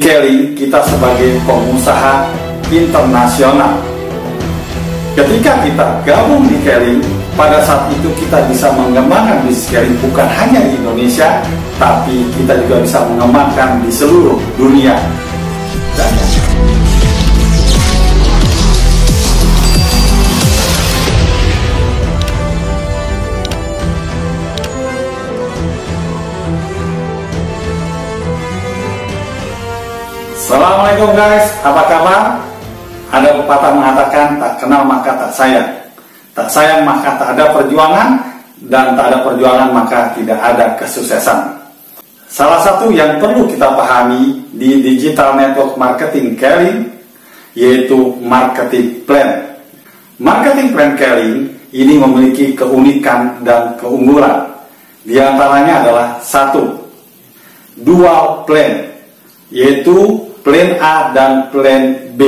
Kelly, kita sebagai pengusaha internasional. Ketika kita gabung di Kelly, pada saat itu kita bisa mengembangkan bisnis Kelly bukan hanya di Indonesia, tapi kita juga bisa mengembangkan di seluruh dunia. Assalamualaikum guys, apa kabar? Ada pepatah mengatakan tak kenal maka tak sayang. Tak sayang maka tak ada perjuangan, dan tak ada perjuangan maka tidak ada kesuksesan. Salah satu yang perlu kita pahami di digital network marketing Kelly yaitu marketing plan. Marketing plan Kelly ini memiliki keunikan dan keunggulan. Di antaranya adalah satu, dual plan, yaitu plan A dan plan B.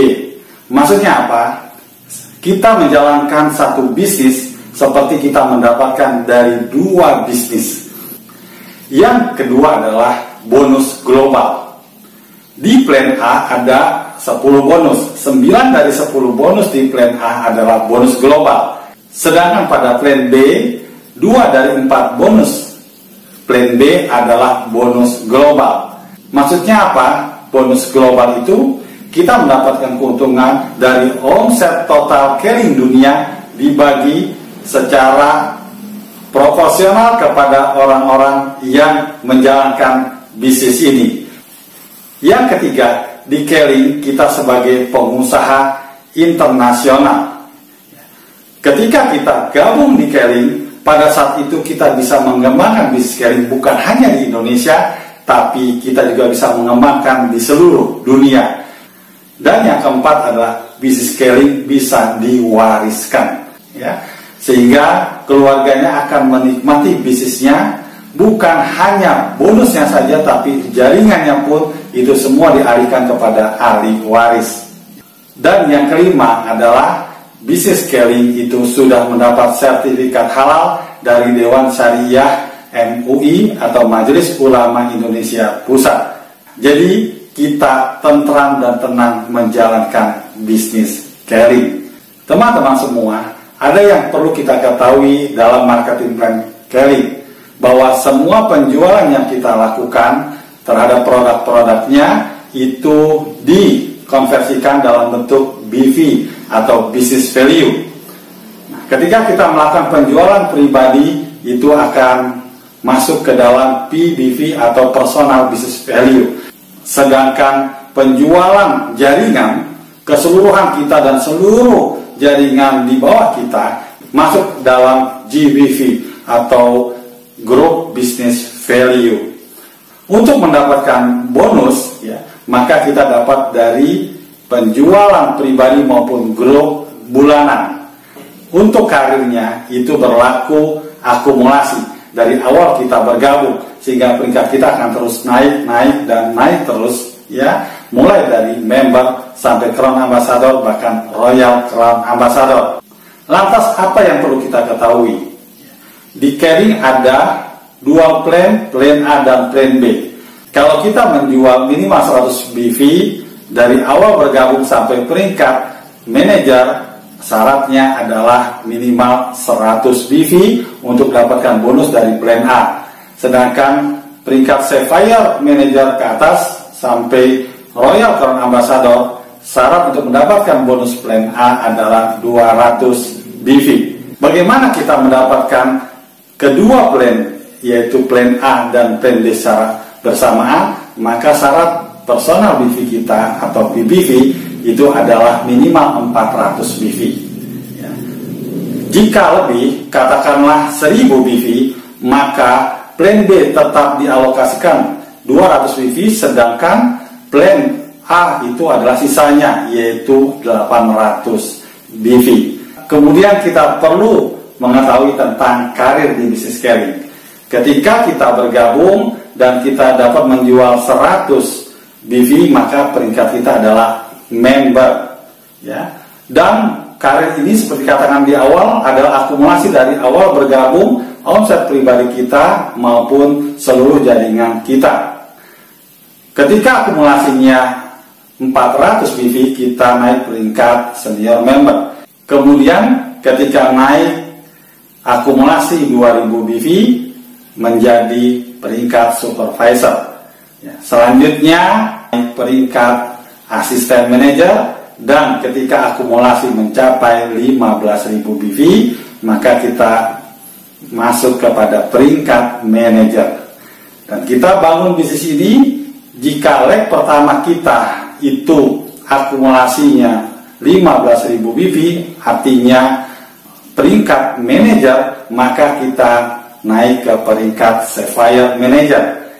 Maksudnya apa? Kita menjalankan satu bisnis seperti kita mendapatkan dari dua bisnis. Yang kedua adalah bonus global. Di plan A ada 10 bonus. 9 dari 10 bonus di plan A adalah bonus global. Sedangkan pada plan B, 2 dari 4 bonus plan B adalah bonus global. Maksudnya apa? Bonus global itu kita mendapatkan keuntungan dari omset total Kelly dunia dibagi secara proporsional kepada orang-orang yang menjalankan bisnis ini. Yang ketiga, di Kelly kita sebagai pengusaha internasional. Ketika kita gabung di Kelly, pada saat itu kita bisa mengembangkan bisnis Kelly bukan hanya di Indonesia, tapi kita juga bisa mengembangkan di seluruh dunia. Dan yang keempat adalah bisnis Kelly bisa diwariskan, ya, sehingga keluarganya akan menikmati bisnisnya, bukan hanya bonusnya saja, tapi jaringannya pun itu semua dialihkan kepada ahli waris. Dan yang kelima adalah bisnis Kelly itu sudah mendapat sertifikat halal dari Dewan Syariah MUI atau Majelis Ulama Indonesia Pusat. Jadi kita tentram dan tenang menjalankan bisnis Kelly. Teman-teman semua, ada yang perlu kita ketahui dalam marketing plan Kelly, bahwa semua penjualan yang kita lakukan terhadap produk-produknya itu dikonversikan dalam bentuk BV atau business value. Nah, ketika kita melakukan penjualan pribadi, itu akan masuk ke dalam PBV atau personal business value. Sedangkan penjualan jaringan, keseluruhan kita dan seluruh jaringan di bawah kita masuk dalam GBV atau Group Business Value. Untuk mendapatkan bonus, ya, maka kita dapat dari penjualan pribadi maupun grup bulanan. Untuk karirnya itu berlaku akumulasi. Dari awal kita bergabung, sehingga peringkat kita akan terus naik dan naik terus, ya, mulai dari member sampai Crown Ambassador, bahkan Royal Crown Ambassador. Lantas apa yang perlu kita ketahui? Di Kelly ada dual plan, plan A dan plan B. Kalau kita menjual minimal 100 BV dari awal bergabung sampai peringkat manajer, syaratnya adalah minimal 100 BV untuk dapatkan bonus dari plan A. Sedangkan peringkat Sapphire Manager ke atas sampai Royal Crown Ambassador, syarat untuk mendapatkan bonus plan A adalah 200 BV. Bagaimana kita mendapatkan kedua plan, yaitu plan A dan plan B secara bersamaan? Maka syarat personal BV kita atau PBV itu adalah minimal 400 BV, ya. Jika lebih, katakanlah 1000 BV, maka plan B tetap dialokasikan 200 BV, sedangkan plan A itu adalah sisanya, yaitu 800 BV. Kemudian kita perlu mengetahui tentang karir di bisnis Kelly. Ketika kita bergabung dan kita dapat menjual 100 BV, maka peringkat kita adalah member, ya. Dan karir ini seperti katakan di awal adalah akumulasi dari awal bergabung, omset pribadi kita maupun seluruh jaringan kita. Ketika akumulasinya 400 BV, kita naik peringkat senior member. Kemudian ketika naik akumulasi 2000 BV menjadi peringkat supervisor. Selanjutnya naik peringkat asisten manajer, dan ketika akumulasi mencapai 15.000 BV, maka kita masuk kepada peringkat manajer. Dan kita bangun bisnis ini, jika leg pertama kita itu akumulasinya 15.000 BV, artinya peringkat manajer, maka kita naik ke peringkat sapphire manager.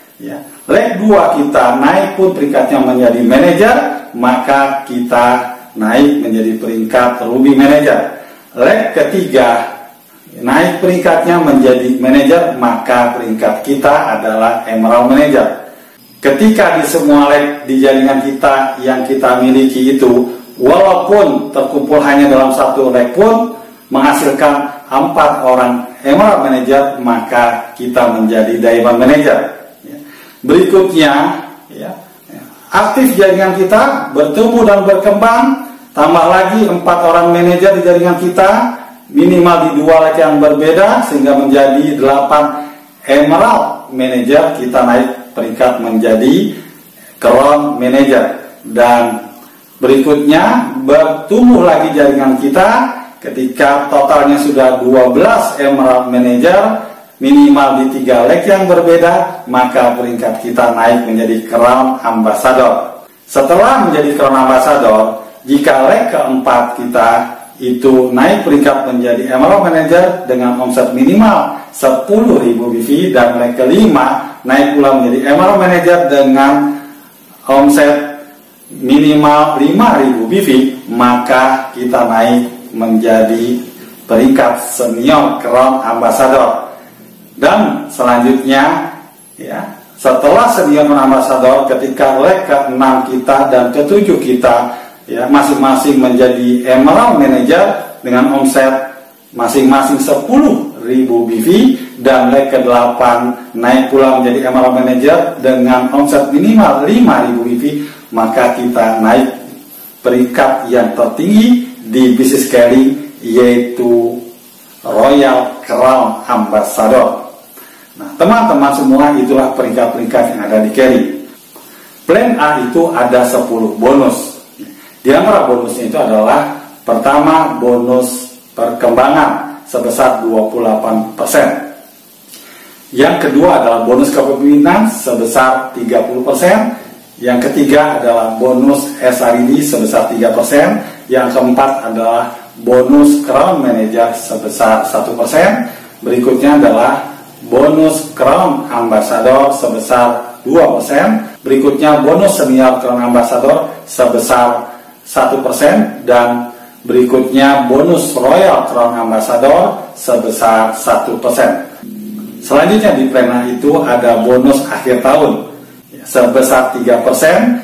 Leg 2 kita naik pun peringkatnya menjadi manager, maka kita naik menjadi peringkat ruby manager. Leg ketiga naik peringkatnya menjadi manager, maka peringkat kita adalah emerald manager. Ketika di semua leg di jaringan kita yang kita miliki itu, walaupun terkumpul hanya dalam satu leg pun menghasilkan 4 orang emerald manager, maka kita menjadi diamond manager. Berikutnya, aktif jaringan kita bertumbuh dan berkembang, tambah lagi 4 orang manajer di jaringan kita, minimal di 2 leg yang berbeda, sehingga menjadi 8 emerald manager. Kita naik peringkat menjadi crown manager. Dan berikutnya bertumbuh lagi jaringan kita, ketika totalnya sudah 12 emerald manager, minimal di 3 leg yang berbeda, maka peringkat kita naik menjadi crown ambassador. Setelah menjadi crown ambassador, jika leg keempat kita itu naik peringkat menjadi emerald manager dengan omset minimal 10.000 BV, dan leg kelima naik pula menjadi emerald manager dengan omset minimal 5.000 BV, maka kita naik menjadi peringkat senior crown ambassador. Dan selanjutnya, setelah senior ambassador, ketika leg ke-6 kita dan ke-7 kita masing-masing menjadi emerald manager dengan omset masing-masing 10.000 BV, dan leg ke-8 naik pula menjadi emerald manager dengan omset minimal 5.000 BV, maka kita naik peringkat yang tertinggi di bisnis scaling, yaitu Royal Crown Ambassador. Nah, teman-teman semua, itulah peringkat-peringkat yang ada di Carry. Plan A itu ada 10 bonus. Di antara bonusnya itu adalah pertama, bonus perkembangan sebesar 28%. Yang kedua adalah bonus kepemimpinan sebesar 30%. Yang ketiga adalah bonus SRID sebesar 3%. Yang keempat adalah bonus Crown Manager sebesar 1%. Berikutnya adalah bonus Crown Ambassador sebesar 2%. Berikutnya bonus Senior Crown Ambassador sebesar 1%. Dan berikutnya bonus Royal Crown Ambassador sebesar 1%. Selanjutnya di plan itu ada bonus akhir tahun sebesar 3%.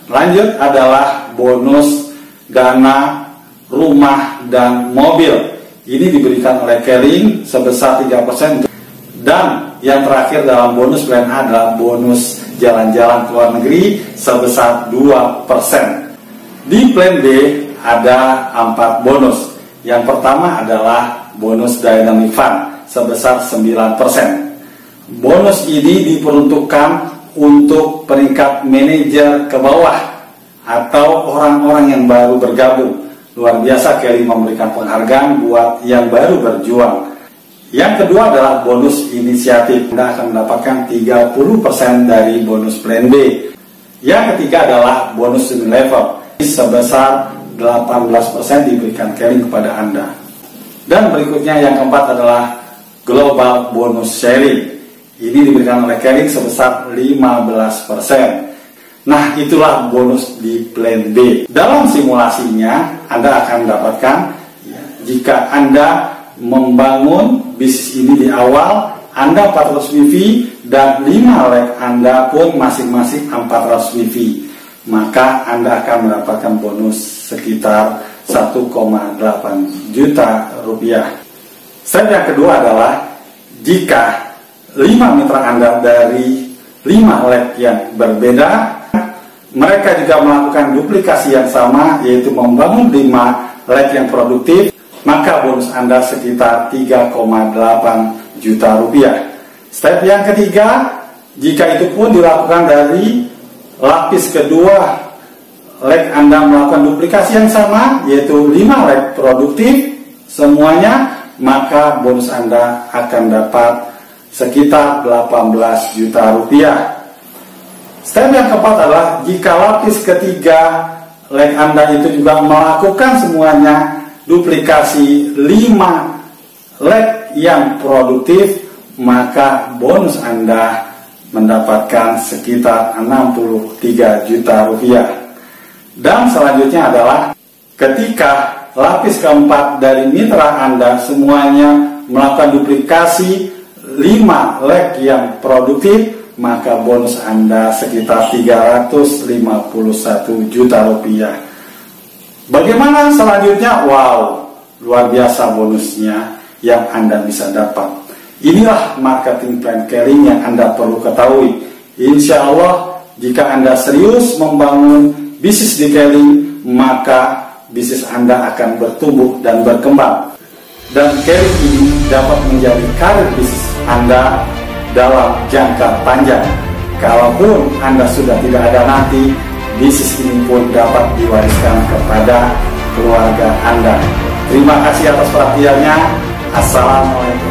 Lanjut adalah bonus dana rumah dan mobil. Ini diberikan oleh Carry sebesar 3%. Dan yang terakhir dalam bonus plan A adalah bonus jalan-jalan ke luar negeri sebesar 2%. Di plan B ada 4 bonus. Yang pertama adalah bonus Dynamic Fund sebesar 9%. Bonus ini diperuntukkan untuk peringkat manajer ke bawah atau orang-orang yang baru bergabung. Luar biasa, Carry memberikan penghargaan buat yang baru berjuang. Yang kedua adalah bonus inisiatif. Anda akan mendapatkan 30% dari bonus plan B. Yang ketiga adalah bonus level sebesar 18% diberikan Carry kepada Anda. Dan berikutnya yang keempat adalah global bonus sharing. Ini diberikan oleh Carry sebesar 15%. Nah, itulah bonus di plan B. Dalam simulasinya, Anda akan mendapatkan jika Anda membangun bisnis ini di awal, Anda 400 BV dan 5 leg Anda pun masing-masing 400 BV, maka Anda akan mendapatkan bonus sekitar 1,8 juta rupiah. Step yang kedua adalah jika 5 mitra Anda dari 5 lab yang berbeda. Mereka juga melakukan duplikasi yang sama, yaitu membangun 5 lab yang produktif, maka bonus Anda sekitar 3,8 juta rupiah. Step yang ketiga, jika itu pun dilakukan dari lapis kedua, lab Anda melakukan duplikasi yang sama, yaitu 5 lab produktif semuanya, maka bonus Anda akan dapat sekitar 18 juta rupiah. Step yang keempat adalah jika lapis ketiga lab Anda itu juga melakukan semuanya duplikasi 5 lab yang produktif, maka bonus Anda mendapatkan sekitar 63 juta rupiah. Dan selanjutnya adalah ketika lapis keempat dari mitra Anda semuanya melakukan duplikasi 5 lab yang produktif, maka bonus Anda sekitar 351 juta rupiah. Bagaimana selanjutnya? Wow, luar biasa bonusnya yang Anda bisa dapat. Inilah marketing plan Keliling yang Anda perlu ketahui. Insya Allah, jika Anda serius membangun bisnis di Keliling, maka bisnis Anda akan bertumbuh dan berkembang. Dan Keliling ini dapat menjadi karir bisnis Anda dalam jangka panjang. Kalaupun Anda sudah tidak ada nanti, bisnis ini pun dapat diwariskan kepada keluarga Anda. Terima kasih atas perhatiannya. Assalamualaikum.